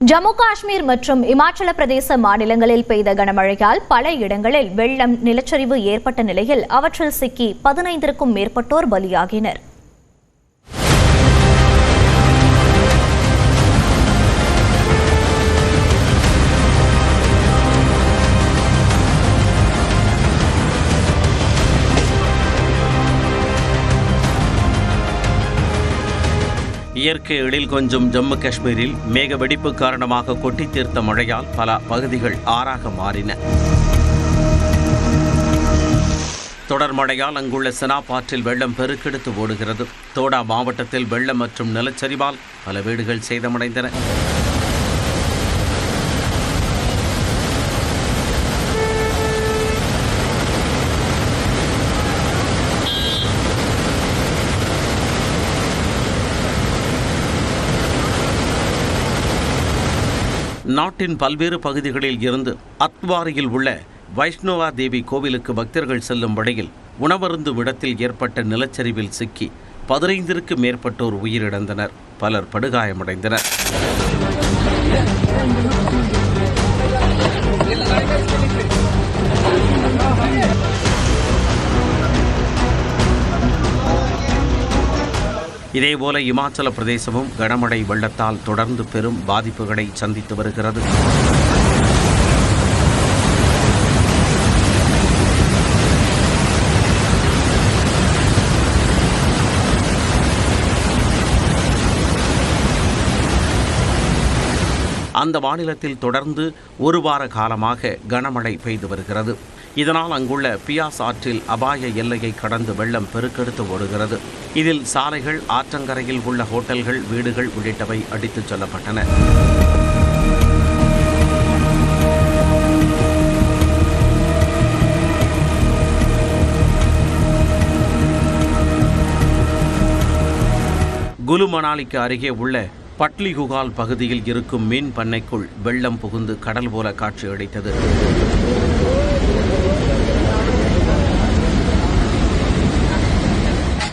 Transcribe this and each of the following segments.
ஜம்மு காஷ்மீர் மற்றும் இமாச்சல பிரதேச மாநிலங்களில் பெய்த கனமழையால் பல இடங்களில் வெள்ளம், நிலச்சரிவு ஏற்பட்ட நிலையில் அவற்றில் சிக்கி 15க்கும் மேற்பட்டோர் பலியாகினர். இயற்கை எழில் கொஞ்சம் ஜம்மு காஷ்மீரில் மேக வெடிப்பு காரணமாக கொட்டி தீர்த்த மழையால் பல பகுதிகள் ஆறாக மாறின. தொடர் மழையால் அங்குள்ள செனாப் ஆற்றில் வெள்ளம் பெருக்கெடுத்து ஓடுகிறது. தோடா மாவட்டத்தில் வெள்ளம் மற்றும் நிலச்சரிவால் பல வீடுகள் சேதமடைந்தன. நாட்டின் பல்வேறு பகுதிகளில் இருந்து அத்வாரியில் உள்ள வைஷ்ணவா தேவி கோவிலுக்கு பக்தர்கள் செல்லும் வழியில் உணவருந்தும் இடத்தில் ஏற்பட்ட நிலச்சரிவில் சிக்கி 15க்கும் மேற்பட்டோர் உயிரிழந்தனர். பலர் படுகாயமடைந்தனர். இதேபோல இமாச்சல பிரதேசமும் கனமழை வெள்ளத்தால் தொடர்ந்து பெரும் பாதிப்புகளை சந்தித்து வருகிறது. அந்த மாநிலத்தில் தொடர்ந்து ஒரு வார காலமாக கனமழை பெய்து வருகிறது. இதனால் அங்குள்ள பியாஸ் ஆற்றில் அபாய எல்லையை கடந்து வெள்ளம் பெருக்கெடுத்து ஓடுகிறது. இதில் சாலைகள், ஆற்றங்கரையில் உள்ள ஹோட்டல்கள், வீடுகள் உள்ளிட்டவை அடித்துச் செல்லப்பட்டன. குலு மணாலிக்கு அருகே உள்ள பட்லிகுகால் பகுதியில் இருக்கும் மீன் பண்ணைக்குள் வெள்ளம் புகுந்து கடல் போல காட்சியளித்தது.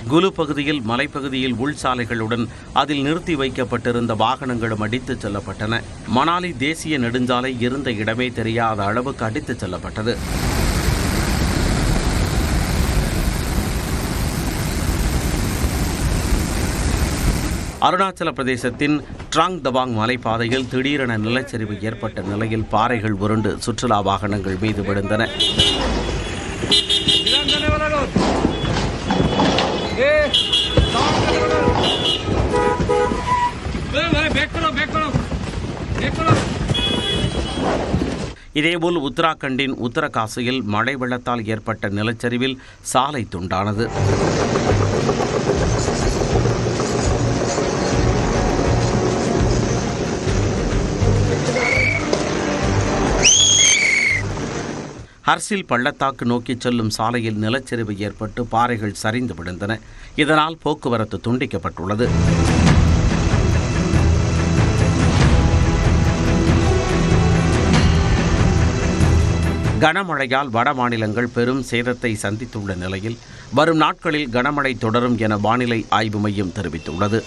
குலு பகுதியில் மலைப்பகுதியில் உள்சாலைகளுடன் அதில் நிறுத்தி வைக்கப்பட்டிருந்த வாகனங்களும் அடித்துச் செல்லப்பட்டன. மணாலி தேசிய நெடுஞ்சாலை இருந்த இடமே தெரியாத அளவுக்கு அடித்துச் செல்லப்பட்டது. அருணாச்சல பிரதேசத்தின் ட்ராங் தவாங் மலைப்பாதையில் திடீரென நிலச்சரிவு ஏற்பட்ட நிலையில் பாறைகள் உருண்டு சுற்றுலா வாகனங்கள் மீது விழுந்தன. இதேபோல் உத்தராகண்டின் உத்தரகாசியில் மழை வெள்ளத்தால் ஏற்பட்ட நிலச்சரிவில் சாலை துண்டானது. ஹர்சில் பள்ளத்தாக்கு நோக்கி செல்லும் சாலையில் நிலச்சரிவு ஏற்பட்டு பாறைகள் சரிந்து விழுந்தன. இதனால் போக்குவரத்து துண்டிக்கப்பட்டுள்ளது. கனமழையால் வட மாநிலங்கள் பெரும் சேதத்தை சந்தித்துள்ள நிலையில் வரும் நாட்களில் கனமழை தொடரும் என வானிலை ஆய்வு மையம் தெரிவித்துள்ளது.